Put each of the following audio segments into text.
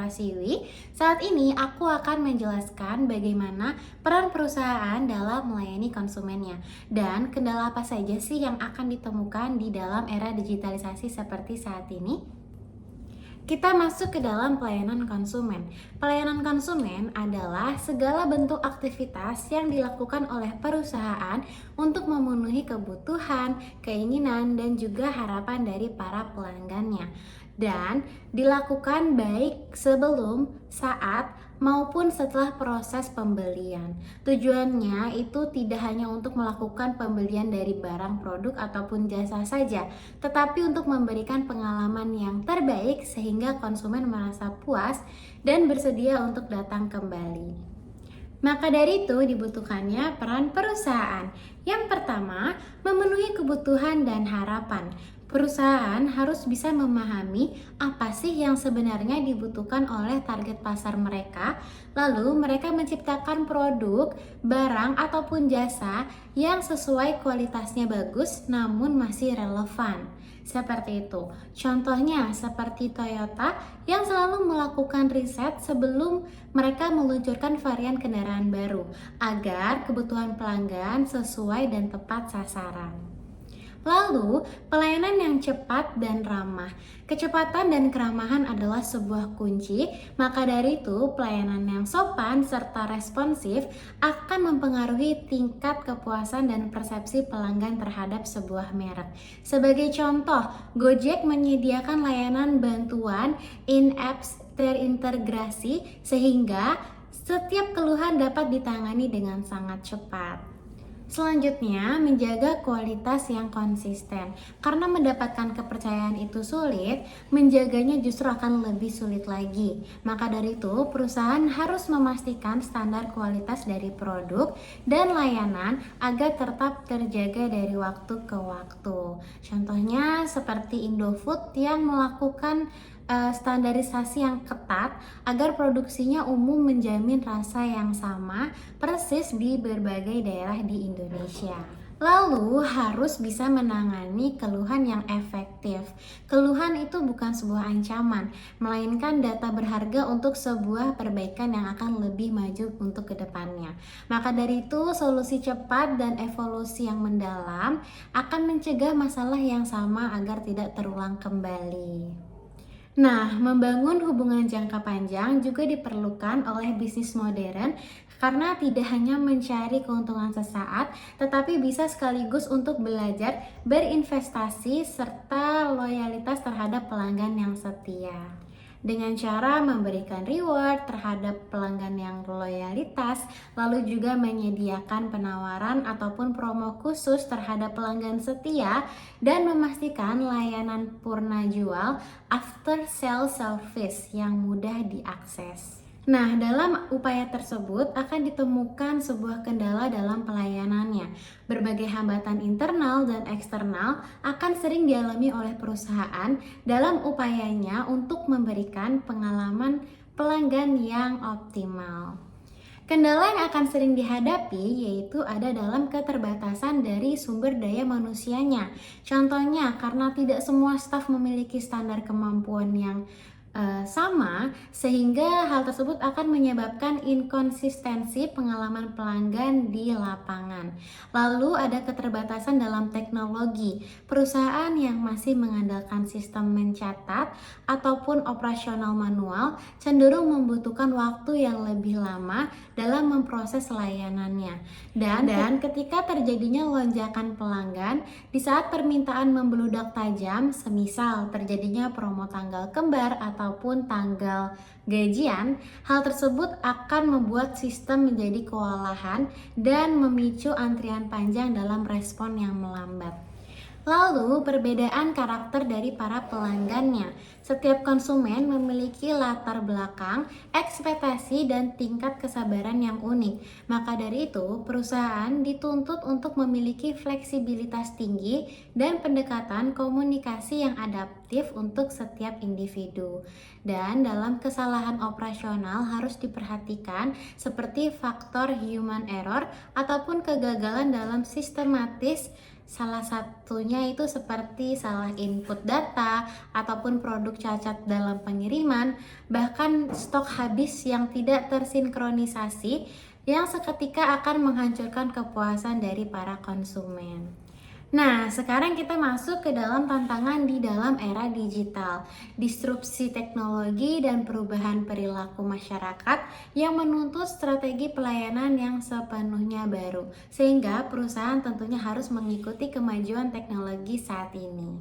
Prasiwi. Saat ini aku akan menjelaskan bagaimana peran perusahaan dalam melayani konsumennya dan kendala apa saja sih yang akan ditemukan di dalam era digitalisasi seperti saat ini. Kita masuk ke dalam pelayanan konsumen. Pelayanan konsumen adalah segala bentuk aktivitas yang dilakukan oleh perusahaan untuk memenuhi kebutuhan, keinginan, dan juga harapan dari para pelanggannya. Dan dilakukan baik sebelum, saat, maupun setelah proses pembelian. Tujuannya itu tidak hanya untuk melakukan pembelian dari barang, produk, ataupun jasa saja, tetapi untuk memberikan pengalaman yang terbaik sehingga konsumen merasa puas dan bersedia untuk datang kembali. Maka dari itu dibutuhkannya peran perusahaan. Yang pertama, memenuhi kebutuhan dan harapan. Perusahaan harus bisa memahami apa sih yang sebenarnya dibutuhkan oleh target pasar mereka, lalu mereka menciptakan produk, barang, ataupun jasa yang sesuai kualitasnya bagus namun masih relevan. Seperti itu. Contohnya seperti Toyota yang selalu melakukan riset sebelum mereka meluncurkan varian kendaraan baru agar kebutuhan pelanggan sesuai dan tepat sasaran. Lalu, pelayanan yang cepat dan ramah. Kecepatan dan keramahan adalah sebuah kunci, maka dari itu pelayanan yang sopan serta responsif akan mempengaruhi tingkat kepuasan dan persepsi pelanggan terhadap sebuah merek. Sebagai contoh, Gojek menyediakan layanan bantuan in-apps terintegrasi sehingga setiap keluhan dapat ditangani dengan sangat cepat. Selanjutnya, menjaga kualitas yang konsisten. Karena mendapatkan kepercayaan itu sulit, menjaganya justru akan lebih sulit lagi. Maka dari itu, perusahaan harus memastikan standar kualitas dari produk dan layanan agar tetap terjaga dari waktu ke waktu. Contohnya seperti Indofood yang melakukan standarisasi yang ketat agar produksinya umum menjamin rasa yang sama persis di berbagai daerah di Indonesia. Lalu harus bisa menangani keluhan yang efektif. Keluhan itu bukan sebuah ancaman, melainkan data berharga untuk sebuah perbaikan yang akan lebih maju untuk kedepannya. Maka dari itu, solusi cepat dan evolusi yang mendalam akan mencegah masalah yang sama agar tidak terulang kembali. Nah, membangun hubungan jangka panjang juga diperlukan oleh bisnis modern karena tidak hanya mencari keuntungan sesaat, tetapi bisa sekaligus untuk belajar, berinvestasi, serta loyalitas terhadap pelanggan yang setia. Dengan cara memberikan reward terhadap pelanggan yang loyalitas, lalu juga menyediakan penawaran ataupun promo khusus terhadap pelanggan setia, dan memastikan layanan purna jual after sale service yang mudah diakses. Nah, dalam upaya tersebut akan ditemukan sebuah kendala dalam pelayanannya. Berbagai hambatan internal dan eksternal akan sering dialami oleh perusahaan dalam upayanya untuk memberikan pengalaman pelanggan yang optimal. Kendala yang akan sering dihadapi yaitu ada dalam keterbatasan dari sumber daya manusianya. Contohnya, karena tidak semua staf memiliki standar kemampuan yang sama, sehingga hal tersebut akan menyebabkan inkonsistensi pengalaman pelanggan di lapangan. Lalu ada keterbatasan dalam teknologi. Perusahaan yang masih mengandalkan sistem mencatat ataupun operasional manual cenderung membutuhkan waktu yang lebih lama dalam memproses layanannya. Dan ketika terjadinya lonjakan pelanggan, di saat permintaan membeludak tajam, semisal terjadinya promo tanggal kembar ataupun tanggal gajian, hal tersebut akan membuat sistem menjadi kewalahan dan memicu antrian panjang dalam respon yang melambat. Lalu, perbedaan karakter dari para pelanggannya. Setiap konsumen memiliki latar belakang, ekspektasi, dan tingkat kesabaran yang unik. Maka dari itu, perusahaan dituntut untuk memiliki fleksibilitas tinggi dan pendekatan komunikasi yang adaptif untuk setiap individu. Dan dalam kesalahan operasional harus diperhatikan seperti faktor human error ataupun kegagalan dalam sistematis Salah satunya itu seperti salah input data ataupun produk cacat dalam pengiriman, bahkan stok habis yang tidak tersinkronisasi yang seketika akan menghancurkan kepuasan dari para konsumen. Nah, sekarang kita masuk ke dalam tantangan di dalam era digital, disrupsi teknologi dan perubahan perilaku masyarakat yang menuntut strategi pelayanan yang sepenuhnya baru, sehingga perusahaan tentunya harus mengikuti kemajuan teknologi saat ini.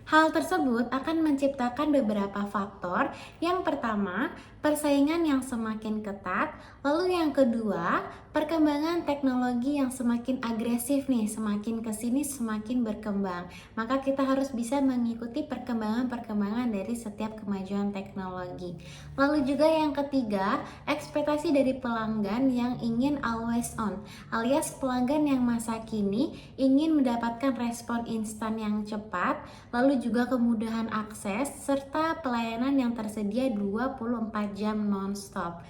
Hal tersebut akan menciptakan beberapa faktor. Yang pertama, persaingan yang semakin ketat. Lalu yang kedua, perkembangan teknologi yang semakin agresif nih, semakin kesini semakin berkembang. Maka kita harus bisa mengikuti perkembangan-perkembangan dari setiap kemajuan teknologi. Lalu juga yang ketiga, ekspektasi dari pelanggan yang ingin always on, alias pelanggan yang masa kini ingin mendapatkan respon instan yang cepat, lalu juga kemudahan akses, serta pelayanan yang tersedia 24 jam non-stop.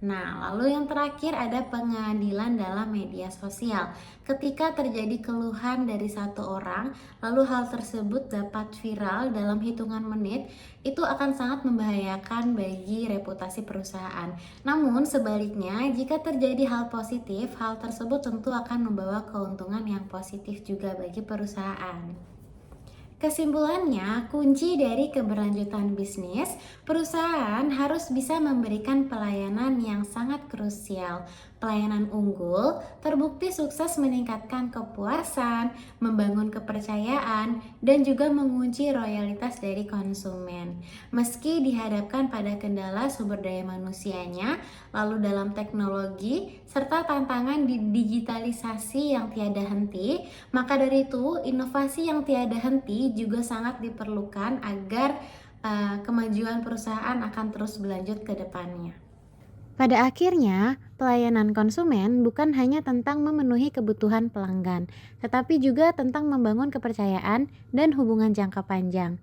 Nah, lalu yang terakhir ada pengadilan dalam media sosial. Ketika terjadi keluhan dari satu orang, lalu hal tersebut dapat viral dalam hitungan menit, itu akan sangat membahayakan bagi reputasi perusahaan. Namun sebaliknya, jika terjadi hal positif, hal tersebut tentu akan membawa keuntungan yang positif juga bagi perusahaan. Kesimpulannya, kunci dari keberlanjutan bisnis, perusahaan harus bisa memberikan pelayanan yang sangat krusial. Pelayanan unggul terbukti sukses meningkatkan kepuasan, membangun kepercayaan, dan juga mengunci loyalitas dari konsumen. Meski dihadapkan pada kendala sumber daya manusianya, lalu dalam teknologi, serta tantangan di digitalisasi yang tiada henti, maka dari itu inovasi yang tiada henti juga sangat diperlukan agar kemajuan perusahaan akan terus berlanjut ke depannya. Pada akhirnya, pelayanan konsumen bukan hanya tentang memenuhi kebutuhan pelanggan, tetapi juga tentang membangun kepercayaan dan hubungan jangka panjang.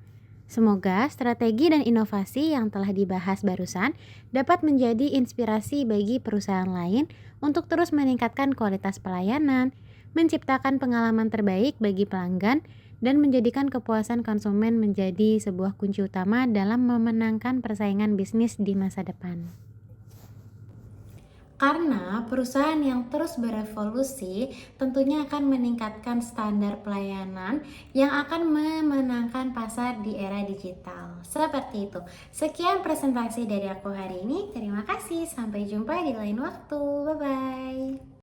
Semoga strategi dan inovasi yang telah dibahas barusan dapat menjadi inspirasi bagi perusahaan lain untuk terus meningkatkan kualitas pelayanan, menciptakan pengalaman terbaik bagi pelanggan, dan menjadikan kepuasan konsumen menjadi sebuah kunci utama dalam memenangkan persaingan bisnis di masa depan. Karena perusahaan yang terus berevolusi tentunya akan meningkatkan standar pelayanan yang akan memenangkan pasar di era digital. Seperti itu. Sekian presentasi dari aku hari ini. Terima kasih. Sampai jumpa di lain waktu. Bye bye.